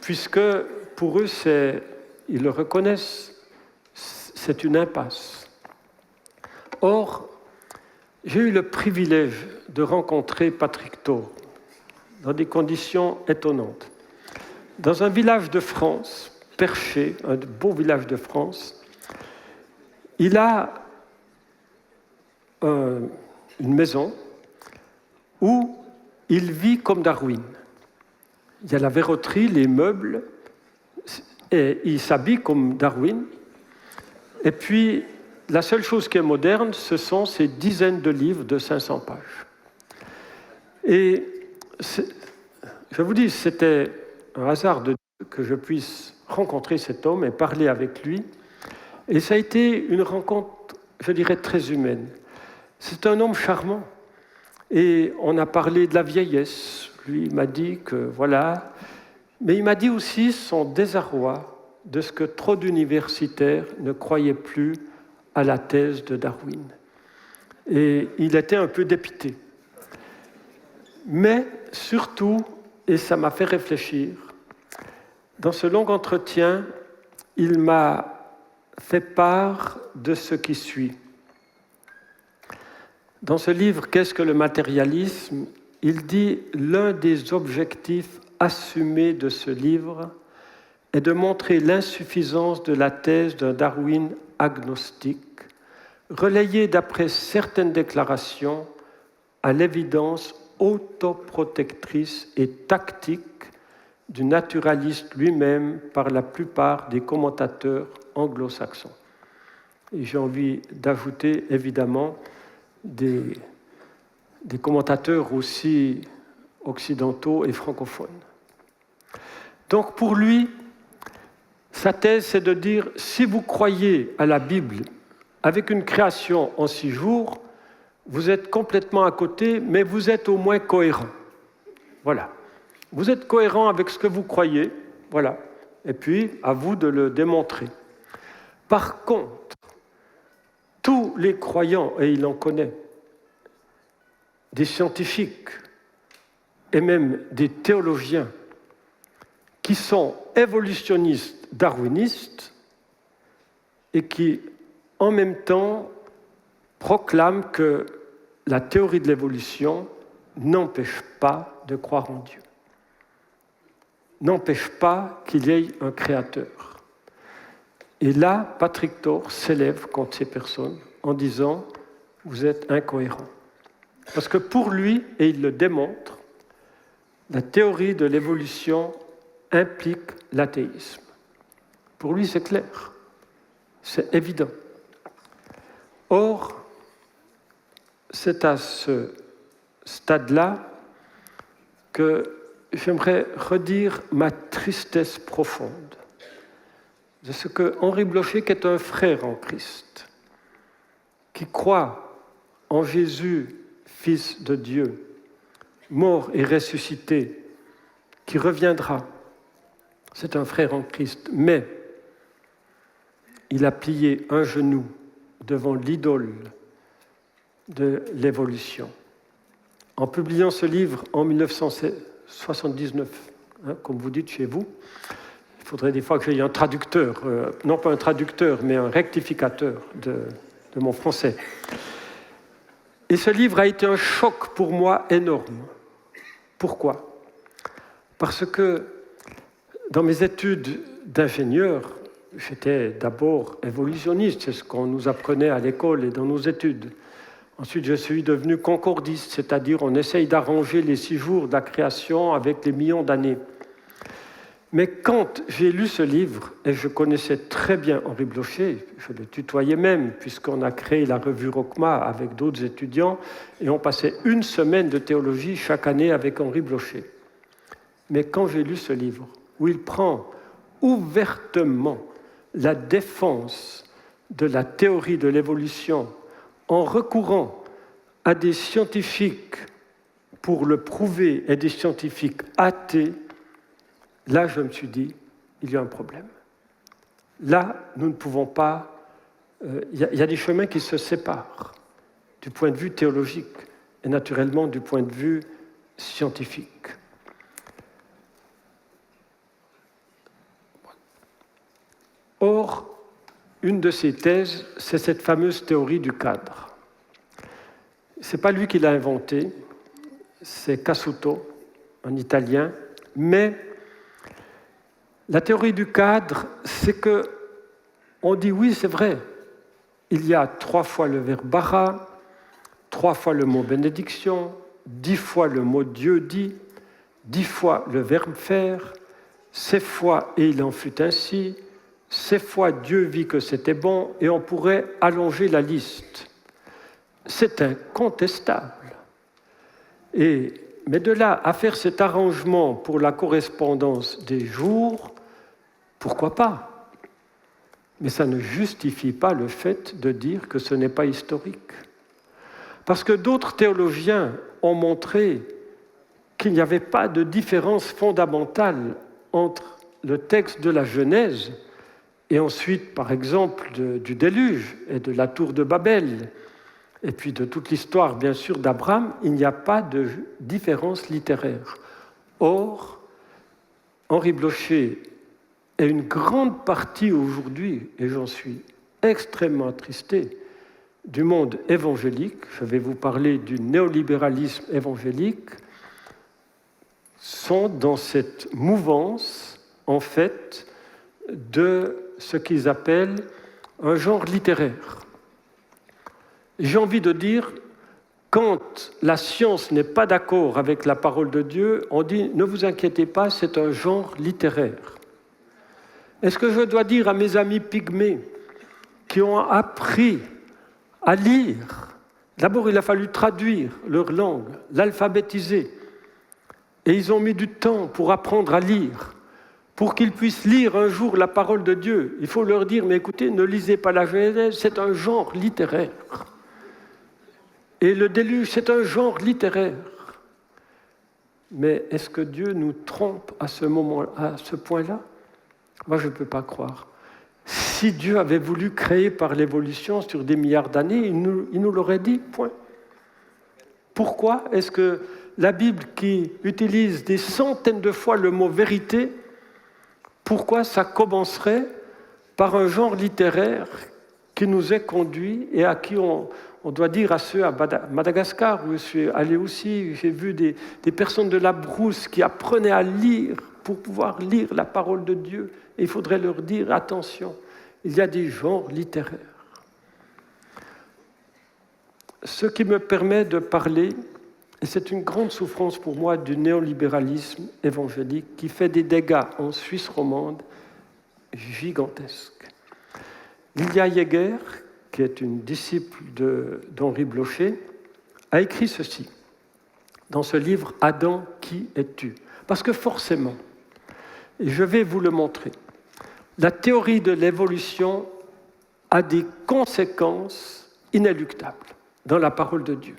S1: puisque pour eux, ils le reconnaissent, c'est une impasse. Or, j'ai eu le privilège de rencontrer Patrick Thor dans des conditions étonnantes. Dans un village de France, Perché, un beau village de France, il a une maison où il vit comme Darwin. Il y a la verroterie, les meubles, et il s'habille comme Darwin. Et puis, la seule chose qui est moderne, ce sont ces dizaines de livres de 500 pages. Et je vous dis, c'était un hasard de Dieu que je puisse rencontrer cet homme et parler avec lui. Et ça a été une rencontre, je dirais, très humaine. C'est un homme charmant. Et on a parlé de la vieillesse. Lui, il m'a dit que voilà. Mais il m'a dit aussi son désarroi de ce que trop d'universitaires ne croyaient plus à la thèse de Darwin. Et il était un peu dépité. Mais surtout, et ça m'a fait réfléchir, dans ce long entretien, il m'a fait part de ce qui suit. Dans ce livre « Qu'est-ce que le matérialisme ?», il dit « L'un des objectifs assumés de ce livre est de montrer l'insuffisance de la thèse d'un Darwin agnostique, relayée d'après certaines déclarations à l'évidence autoprotectrice et tactique du naturaliste lui-même par la plupart des commentateurs anglo-saxons. » Et j'ai envie d'ajouter évidemment des commentateurs aussi occidentaux et francophones. Donc pour lui, sa thèse, c'est de dire, si vous croyez à la Bible avec une création en 6 jours, vous êtes complètement à côté, mais vous êtes au moins cohérent. Voilà. Vous êtes cohérent avec ce que vous croyez, voilà. Et puis, à vous de le démontrer. Par contre, tous les croyants, et il en connaît, des scientifiques et même des théologiens qui sont évolutionnistes, darwinistes, et qui, en même temps, proclament que la théorie de l'évolution n'empêche pas de croire en Dieu, n'empêche pas qu'il y ait un créateur. Et là, Patrick Thor s'élève contre ces personnes en disant « vous êtes incohérents ». Parce que pour lui, et il le démontre, la théorie de l'évolution implique l'athéisme. Pour lui, c'est clair, c'est évident. Or, c'est à ce stade-là que j'aimerais redire ma tristesse profonde de ce que Henri Blocher, qui est un frère en Christ, qui croit en Jésus, Fils de Dieu, mort et ressuscité, qui reviendra, c'est un frère en Christ, mais il a plié un genou devant l'idole de l'évolution. En publiant ce livre en 1979, comme vous dites chez vous, il faudrait des fois que j'aie un traducteur, non pas un traducteur, mais un rectificateur de mon français. Et ce livre a été un choc pour moi énorme. Pourquoi ? Parce que dans mes études d'ingénieur, j'étais d'abord évolutionniste, c'est ce qu'on nous apprenait à l'école et dans nos études. Ensuite, je suis devenu concordiste, c'est-à-dire on essaye d'arranger les 6 jours de la création avec les millions d'années. Mais quand j'ai lu ce livre, et je connaissais très bien Henri Blocher, je le tutoyais même, puisqu'on a créé la revue Rockma avec d'autres étudiants, et on passait 1 semaine de théologie chaque année avec Henri Blocher. Mais quand j'ai lu ce livre, où il prend ouvertement la défense de la théorie de l'évolution en recourant à des scientifiques pour le prouver et des scientifiques athées, là, je me suis dit, il y a un problème. Là, nous ne pouvons pas... Il y a des chemins qui se séparent du point de vue théologique et naturellement du point de vue scientifique. Or, une de ses thèses, c'est cette fameuse théorie du cadre. Ce n'est pas lui qui l'a inventée, c'est Cassuto, un Italien, mais la théorie du cadre, c'est que on dit oui, c'est vrai, il y a 3 fois le verbe bara, 3 fois le mot bénédiction, 10 fois le mot Dieu dit, 10 fois le verbe faire, 7 fois et il en fut ainsi, 7 fois Dieu vit que c'était bon, et on pourrait allonger la liste. C'est incontestable. Et Mais de là à faire cet arrangement pour la correspondance des jours, pourquoi pas? Mais ça ne justifie pas le fait de dire que ce n'est pas historique. Parce que d'autres théologiens ont montré qu'il n'y avait pas de différence fondamentale entre le texte de la Genèse et ensuite, par exemple, du déluge et de la tour de Babel, et puis de toute l'histoire, bien sûr, d'Abraham, il n'y a pas de différence littéraire. Or, Henri Blocher et une grande partie aujourd'hui, et j'en suis extrêmement attristé, du monde évangélique, je vais vous parler du néolibéralisme évangélique, sont dans cette mouvance, en fait, de ce qu'ils appellent un genre littéraire. J'ai envie de dire, quand la science n'est pas d'accord avec la parole de Dieu, on dit « ne vous inquiétez pas, c'est un genre littéraire ». Est-ce que je dois dire à mes amis pygmées qui ont appris à lire, d'abord il a fallu traduire leur langue, l'alphabétiser, et ils ont mis du temps pour apprendre à lire, pour qu'ils puissent lire un jour la parole de Dieu. Il faut leur dire, mais écoutez, ne lisez pas la Genèse, c'est un genre littéraire. Et le déluge, c'est un genre littéraire. Mais est-ce que Dieu nous trompe à ce moment, à ce point-là? Moi, je ne peux pas croire. Si Dieu avait voulu créer par l'évolution sur des milliards d'années, il nous l'aurait dit, point. Pourquoi est-ce que la Bible, qui utilise des centaines de fois le mot « vérité », pourquoi ça commencerait par un genre littéraire qui nous est conduit et à qui on doit dire à ceux à Madagascar, où je suis allé aussi, j'ai vu des personnes de la brousse qui apprenaient à lire pour pouvoir lire la parole de Dieu. Et il faudrait leur dire, attention, il y a des genres littéraires. Ce qui me permet de parler, et c'est une grande souffrance pour moi, du néolibéralisme évangélique qui fait des dégâts en Suisse romande gigantesques. Lilia Jäger, qui est une disciple d'Henri Blocher, a écrit ceci dans ce livre « Adam, qui es-tu » Parce que forcément, et je vais vous le montrer, la théorie de l'évolution a des conséquences inéluctables dans la parole de Dieu.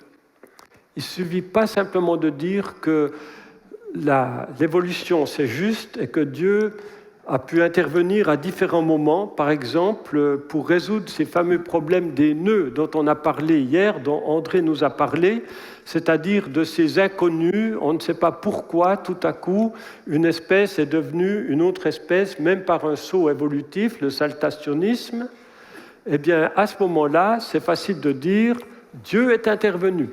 S1: Il ne suffit pas simplement de dire que l'évolution c'est juste et que Dieu a pu intervenir à différents moments, par exemple pour résoudre ces fameux problèmes des nœuds dont on a parlé hier, dont André nous a parlé, c'est-à-dire de ces inconnus, on ne sait pas pourquoi tout à coup une espèce est devenue une autre espèce, même par un saut évolutif, le saltationnisme. Eh bien, à ce moment-là, c'est facile de dire Dieu est intervenu.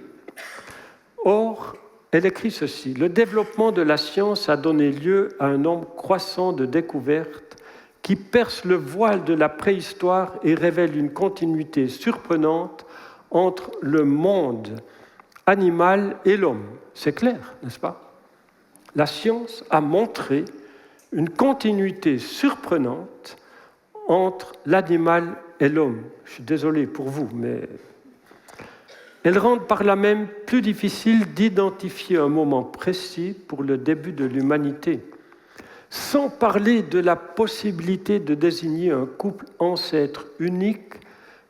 S1: Or, elle écrit ceci, « Le développement de la science a donné lieu à un nombre croissant de découvertes qui percent le voile de la préhistoire et révèlent une continuité surprenante entre le monde animal et l'homme. » C'est clair, n'est-ce pas? La science a montré une continuité surprenante entre l'animal et l'homme. Je suis désolé pour vous, mais elles rendent par là même plus difficile d'identifier un moment précis pour le début de l'humanité, sans parler de la possibilité de désigner un couple ancêtre unique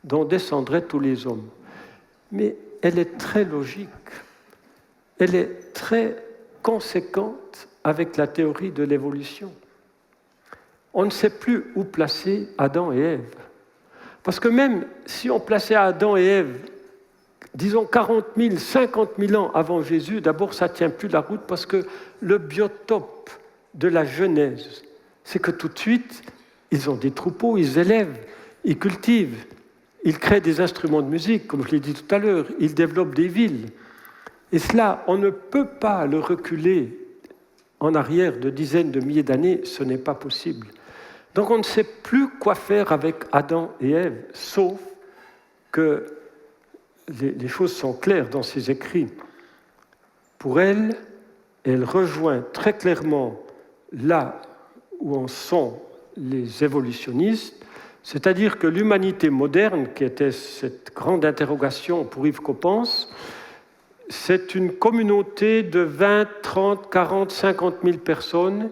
S1: dont descendraient tous les hommes. Mais elle est très logique, elle est très conséquente avec la théorie de l'évolution. On ne sait plus où placer Adam et Ève. Parce que même si on plaçait Adam et Ève, disons 40 000, 50 000 ans avant Jésus, d'abord ça ne tient plus la route parce que le biotope de la Genèse, c'est que tout de suite, ils ont des troupeaux, ils élèvent, ils cultivent, ils créent des instruments de musique, comme je l'ai dit tout à l'heure, ils développent des villes. Et cela, on ne peut pas le reculer en arrière de dizaines de milliers d'années, ce n'est pas possible. Donc on ne sait plus quoi faire avec Adam et Ève, sauf que les choses sont claires dans ses écrits. Pour elle, elle rejoint très clairement là où en sont les évolutionnistes, c'est-à-dire que l'humanité moderne, qui était cette grande interrogation pour Yves Coppens, c'est une communauté de 20, 30, 40, 50 000 personnes,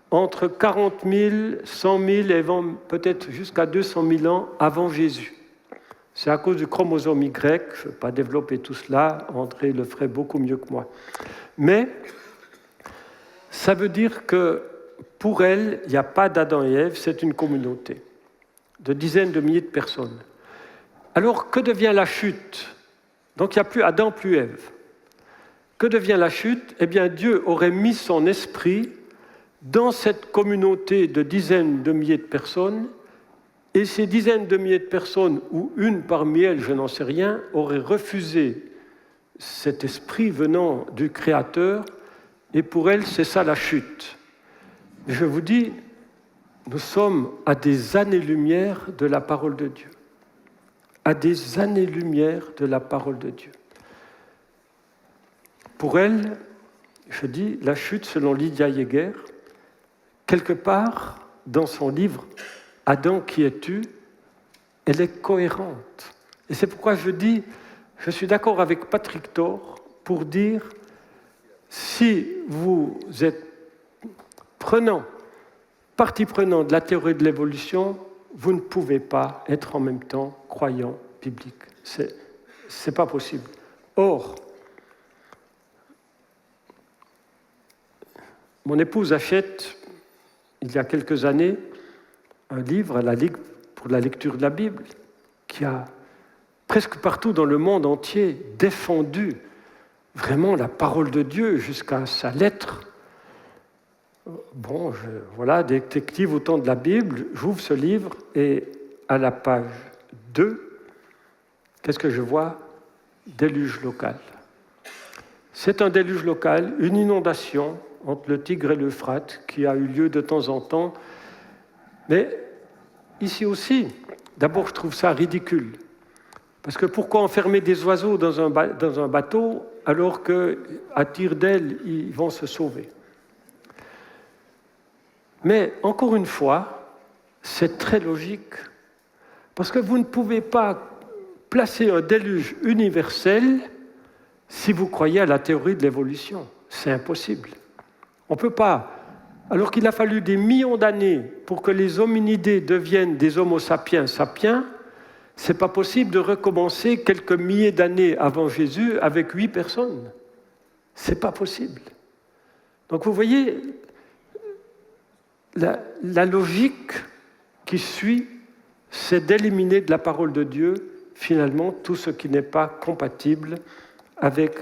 S1: entre 40 000, 100 000 et peut-être jusqu'à 200 000 ans avant Jésus. C'est à cause du chromosome Y, je ne vais pas développer tout cela, André le ferait beaucoup mieux que moi. Mais ça veut dire que pour elle, il n'y a pas d'Adam et Ève, c'est une communauté de dizaines de milliers de personnes. Alors, que devient la chute? Donc, il n'y a plus Adam, plus Ève. Que devient la chute? Eh bien, Dieu aurait mis son esprit dans cette communauté de dizaines de milliers de personnes, et ces dizaines de milliers de personnes, ou une parmi elles, je n'en sais rien, auraient refusé cet esprit venant du Créateur, et pour elles, c'est ça la chute. Je vous dis, nous sommes à des années-lumière de la parole de Dieu. À des années-lumière de la parole de Dieu. Pour elle, je dis, la chute, selon Lydia Jaeger, quelque part dans son livre « Adam, qui es-tu ?», elle est cohérente. Et c'est pourquoi je dis, je suis d'accord avec Patrick Thor pour dire, si vous êtes partie prenante de la théorie de l'évolution, vous ne pouvez pas être en même temps croyant biblique. C'est pas possible. Or, mon épouse achète, il y a quelques années, un livre à la Ligue pour la lecture de la Bible, qui a presque partout dans le monde entier défendu vraiment la parole de Dieu jusqu'à sa lettre. Bon, voilà, détective au temps de la Bible, j'ouvre ce livre et à la page 2, qu'est-ce que je vois? Déluge local. C'est un déluge local, une inondation entre le Tigre et l'Euphrate qui a eu lieu de temps en temps. Mais ici aussi, d'abord je trouve ça ridicule. Parce que pourquoi enfermer des oiseaux dans un bateau alors qu'à tire d'aile, ils vont se sauver? Mais encore une fois, c'est très logique. Parce que vous ne pouvez pas placer un déluge universel si vous croyez à la théorie de l'évolution. C'est impossible. On ne peut pas. Alors qu'il a fallu des millions d'années pour que les hominidés deviennent des homo sapiens sapiens, ce n'est pas possible de recommencer quelques milliers d'années avant Jésus avec 8 personnes. Ce n'est pas possible. Donc vous voyez, la logique qui suit, c'est d'éliminer de la parole de Dieu, finalement, tout ce qui n'est pas compatible avec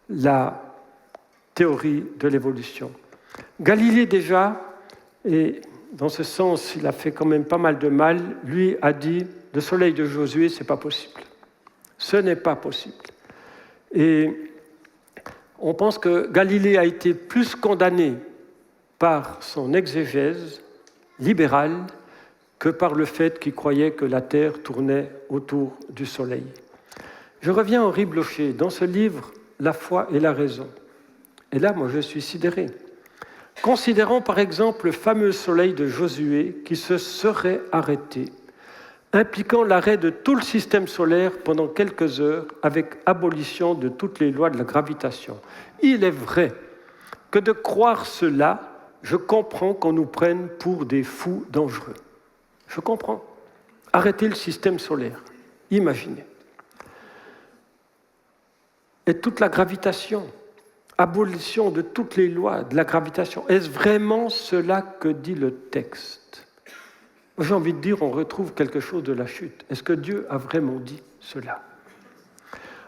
S1: la théorie de l'évolution. Galilée déjà, et dans ce sens, il a fait quand même pas mal de mal, lui a dit, le soleil de Josué, ce n'est pas possible. Ce n'est pas possible. Et on pense que Galilée a été plus condamné par son exégèse libérale que par le fait qu'il croyait que la Terre tournait autour du Soleil. Je reviens à Henri Blocher, dans ce livre « La foi et la raison ». Et là, moi, je suis sidéré. Considérons par exemple le fameux Soleil de Josué qui se serait arrêté, impliquant l'arrêt de tout le système solaire pendant quelques heures avec abolition de toutes les lois de la gravitation. Il est vrai que de croire cela, je comprends qu'on nous prenne pour des fous dangereux. Je comprends. Arrêter le système solaire. Imaginez. Et toute la gravitation, abolition de toutes les lois de la gravitation. Est-ce vraiment cela que dit le texte? J'ai envie de dire, on retrouve quelque chose de la chute. Est-ce que Dieu a vraiment dit cela?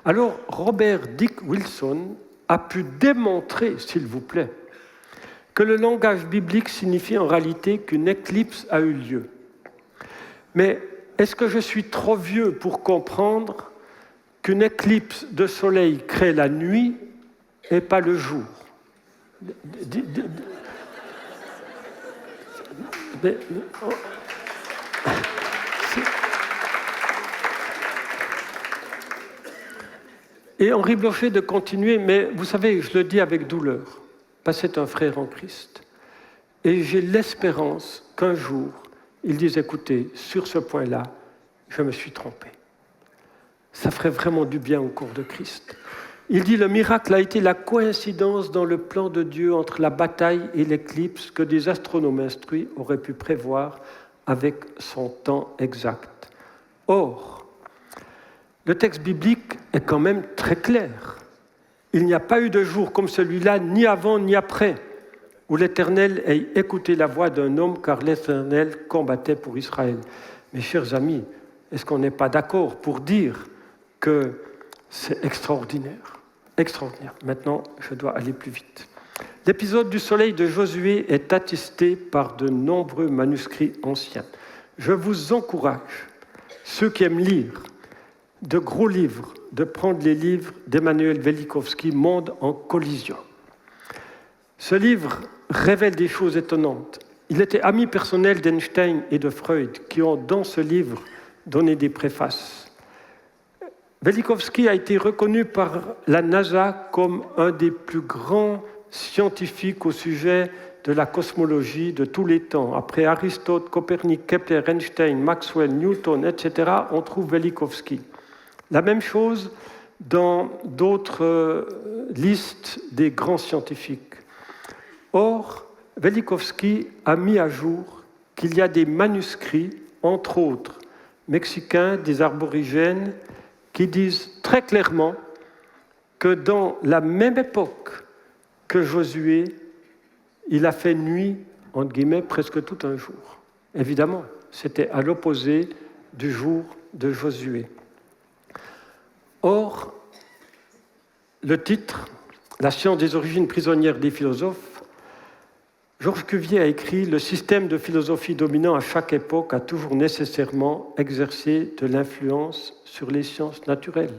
S1: Alors, Robert Dick Wilson a pu démontrer, s'il vous plaît, que le langage biblique signifie en réalité qu'une éclipse a eu lieu. Mais est-ce que je suis trop vieux pour comprendre qu'une éclipse de soleil crée la nuit et pas le jour? Et Henri Blocher de continuer, mais vous savez, je le dis avec douleur, parce que c'est un frère en Christ. Et j'ai l'espérance qu'un jour, il dise, écoutez, sur ce point-là, je me suis trompé. Ça ferait vraiment du bien au corps de Christ. Il dit « Le miracle a été la coïncidence dans le plan de Dieu entre la bataille et l'éclipse que des astronomes instruits auraient pu prévoir avec son temps exact. » Or, le texte biblique est quand même très clair. Il n'y a pas eu de jour comme celui-là, ni avant ni après, où l'Éternel ait écouté la voix d'un homme, car l'Éternel combattait pour Israël. Mes chers amis, est-ce qu'on n'est pas d'accord pour dire que c'est extraordinaire? Extraordinaire. Maintenant, je dois aller plus vite. L'épisode du soleil de Josué est attesté par de nombreux manuscrits anciens. Je vous encourage, ceux qui aiment lire de gros livres, de prendre les livres d'Emmanuel Velikovsky, Monde en collision. Ce livre révèle des choses étonnantes. Il était ami personnel d'Einstein et de Freud, qui ont dans ce livre donné des préfaces. Velikovsky a été reconnu par la NASA comme un des plus grands scientifiques au sujet de la cosmologie de tous les temps. Après Aristote, Copernic, Kepler, Einstein, Maxwell, Newton, etc., on trouve Velikovsky. La même chose dans d'autres listes des grands scientifiques. Or, Velikovsky a mis à jour qu'il y a des manuscrits, entre autres mexicains, des aborigènes, qui disent très clairement que dans la même époque que Josué, il a fait nuit, entre guillemets, presque tout un jour. Évidemment, c'était à l'opposé du jour de Josué. Or, le titre, La science des origines prisonnières des philosophes, Georges Cuvier a écrit « Le système de philosophie dominant à chaque époque a toujours nécessairement exercé de l'influence sur les sciences naturelles. »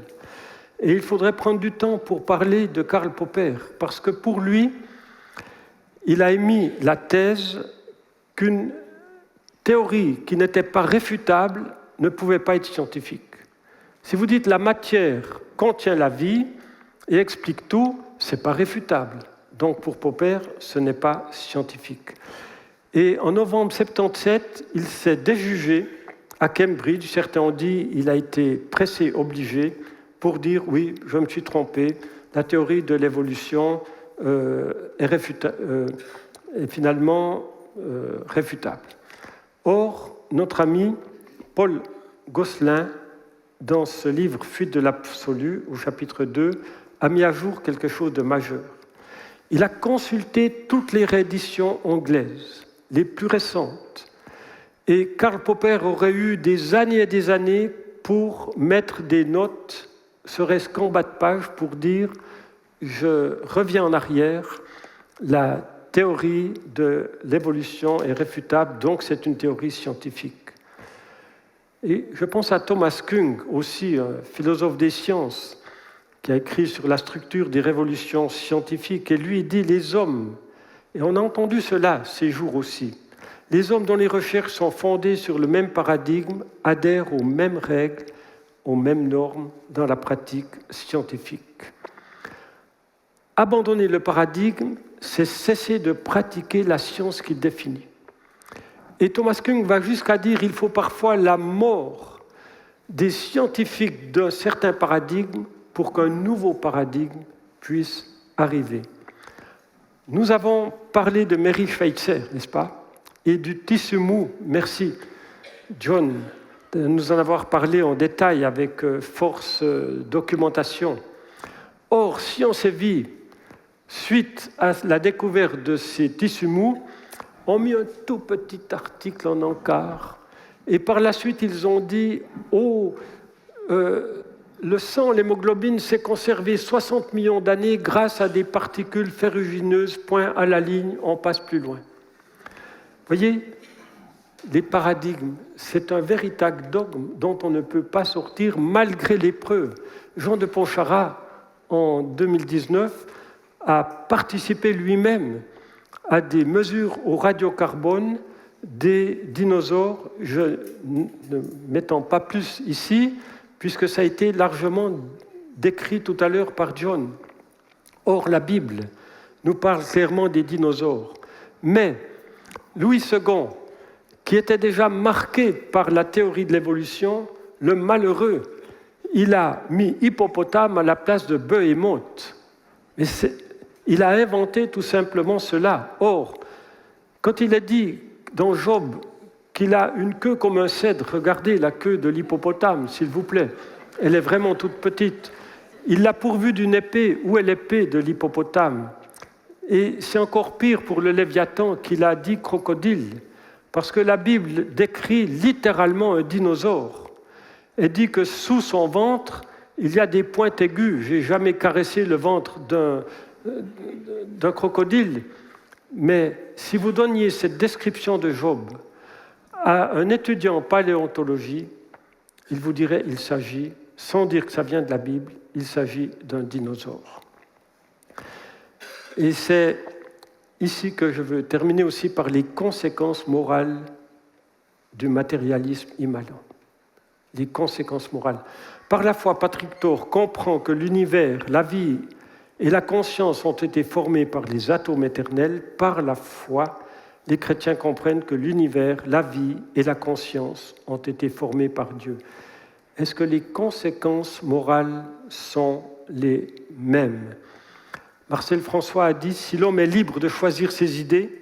S1: Et il faudrait prendre du temps pour parler de Karl Popper, parce que pour lui, il a émis la thèse qu'une théorie qui n'était pas réfutable ne pouvait pas être scientifique. Si vous dites la matière contient la vie et explique tout, ce n'est pas réfutable. Donc pour Popper, ce n'est pas scientifique. Et en novembre 1977, il s'est déjugé à Cambridge. Certains ont dit qu'il a été pressé, obligé, pour dire « oui, je me suis trompé, la théorie de l'évolution est finalement réfutable ». Or, notre ami Paul Gosselin, dans ce livre « Fuite de l'absolu » au chapitre 2, a mis à jour quelque chose de majeur. Il a consulté toutes les rééditions anglaises, les plus récentes, et Karl Popper aurait eu des années et des années pour mettre des notes, serait-ce qu'en bas de page, pour dire « je reviens en arrière, la théorie de l'évolution est réfutable, donc c'est une théorie scientifique ». Et je pense à Thomas Kuhn, aussi un philosophe des sciences, qui a écrit sur la structure des révolutions scientifiques, et lui dit les hommes, et on a entendu cela ces jours aussi, les hommes dont les recherches sont fondées sur le même paradigme adhèrent aux mêmes règles, aux mêmes normes dans la pratique scientifique. Abandonner le paradigme, c'est cesser de pratiquer la science qu'il définit. Et Thomas Kuhn va jusqu'à dire qu'il faut parfois la mort des scientifiques d'un certain paradigme pour qu'un nouveau paradigme puisse arriver. Nous avons parlé de Mary Schweitzer, n'est-ce pas? Et du tissu mou. Merci, John, de nous en avoir parlé en détail avec force documentation. Or, Science et Vie, suite à la découverte de ces tissus mous, ont mis un tout petit article en encart. Et par la suite, ils ont dit « Oh, le sang, l'hémoglobine, s'est conservé 60 millions d'années grâce à des particules ferrugineuses, point à la ligne, on passe plus loin. » Vous voyez, les paradigmes, c'est un véritable dogme dont on ne peut pas sortir malgré les preuves. Jean de Pontcharrat, en 2019, a participé lui-même à des mesures au radiocarbone des dinosaures, je ne m'étends pas plus ici, puisque ça a été largement décrit tout à l'heure par John. Or, la Bible nous parle clairement des dinosaures. Mais Louis II, qui était déjà marqué par la théorie de l'évolution, le malheureux, il a mis hippopotame à la place de Behémoth. Mais il a inventé tout simplement cela. Or, quand il est dit dans Job qu'il a une queue comme un cèdre, regardez la queue de l'hippopotame, s'il vous plaît, elle est vraiment toute petite. Il l'a pourvue d'une épée. Où est l'épée de l'hippopotame? Et c'est encore pire pour le Léviathan qu'il a dit crocodile, parce que la Bible décrit littéralement un dinosaure. Elle dit que sous son ventre, il y a des pointes aiguës. Je n'ai jamais caressé le ventre d'un crocodile, mais si vous donniez cette description de Job à un étudiant en paléontologie, il vous dirait qu'il s'agit, sans dire que ça vient de la Bible, il s'agit d'un dinosaure. Et c'est ici que je veux terminer aussi par les conséquences morales du matérialisme immanent. Les conséquences morales. Par la foi, Patrick Thor comprend que l'univers, la vie et la conscience ont été formés par les atomes éternels. Par la foi, les chrétiens comprennent que l'univers, la vie et la conscience ont été formés par Dieu. Est-ce que les conséquences morales sont les mêmes? Marcel François a dit « Si l'homme est libre de choisir ses idées,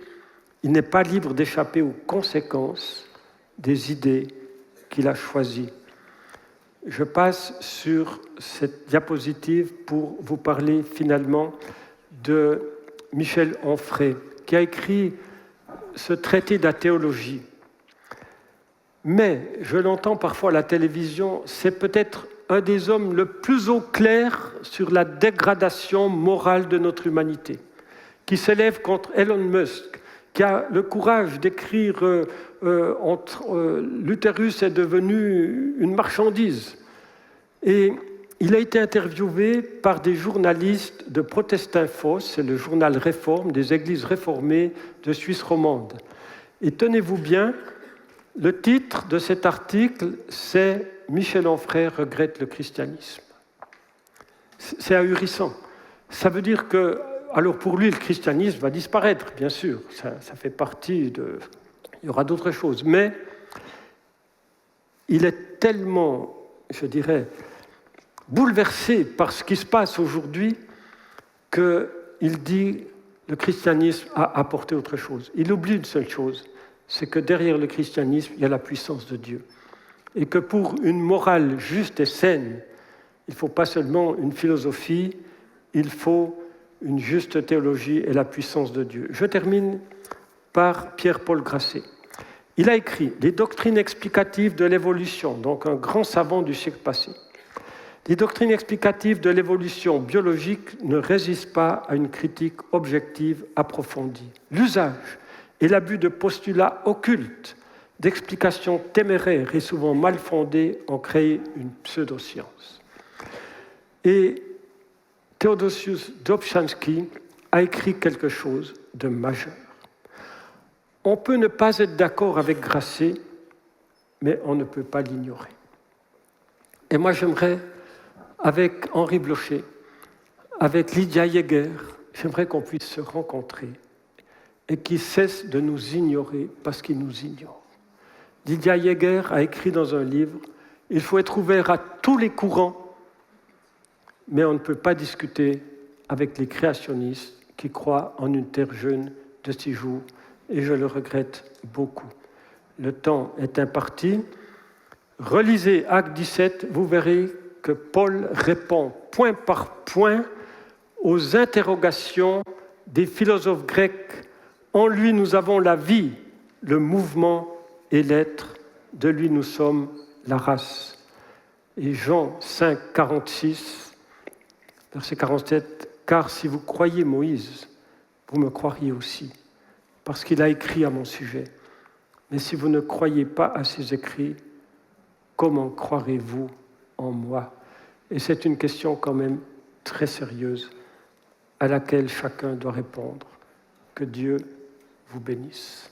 S1: il n'est pas libre d'échapper aux conséquences des idées qu'il a choisies. » Je passe sur cette diapositive pour vous parler finalement de Michel Onfray, qui a écrit ce traité de la théologie. Mais, je l'entends parfois à la télévision, c'est peut-être un des hommes le plus au clair sur la dégradation morale de notre humanité, qui s'élève contre Elon Musk, qui a le courage d'écrire l'utérus est devenu une marchandise. Et il a été interviewé par des journalistes de Protestinfo, c'est le journal Réforme, des églises réformées de Suisse romande. Et tenez-vous bien, le titre de cet article, c'est « Michel Onfray regrette le christianisme ». C'est ahurissant. Ça veut dire que, alors pour lui, le christianisme va disparaître, bien sûr. Ça fait partie de... Il y aura d'autres choses. Mais il est tellement, je dirais, bouleversé par ce qui se passe aujourd'hui qu'il dit le christianisme a apporté autre chose. Il oublie une seule chose, c'est que derrière le christianisme, il y a la puissance de Dieu. Et que pour une morale juste et saine, il ne faut pas seulement une philosophie, il faut une juste théologie et la puissance de Dieu. Je termine par Pierre-Paul Grasset. Il a écrit « Les doctrines explicatives de l'évolution », donc un grand savant du siècle passé. Les doctrines explicatives de l'évolution biologique ne résistent pas à une critique objective approfondie. L'usage et l'abus de postulats occultes, d'explications téméraires et souvent mal fondées ont créé une pseudo-science. Et Theodosius Dobzhansky a écrit quelque chose de majeur. On peut ne pas être d'accord avec Grasset, mais on ne peut pas l'ignorer. Et moi, j'aimerais, avec Henri Blocher, avec Lydia Jäger, j'aimerais qu'on puisse se rencontrer et qu'ils cessent de nous ignorer parce qu'ils nous ignorent. Lydia Jäger a écrit dans un livre « Il faut être ouvert à tous les courants, mais on ne peut pas discuter avec les créationnistes qui croient en une terre jeune de 6 jours. » Et je le regrette beaucoup. Le temps est imparti. Relisez Acte 17, vous verrez que Paul répond point par point aux interrogations des philosophes grecs. En lui, nous avons la vie, le mouvement et l'être. De lui, nous sommes la race. Et Jean 5, 46, verset 47, « Car si vous croyez Moïse, vous me croiriez aussi, parce qu'il a écrit à mon sujet. Mais si vous ne croyez pas à ses écrits, comment croirez-vous en moi ?» Et c'est une question quand même très sérieuse à laquelle chacun doit répondre. Que Dieu vous bénisse.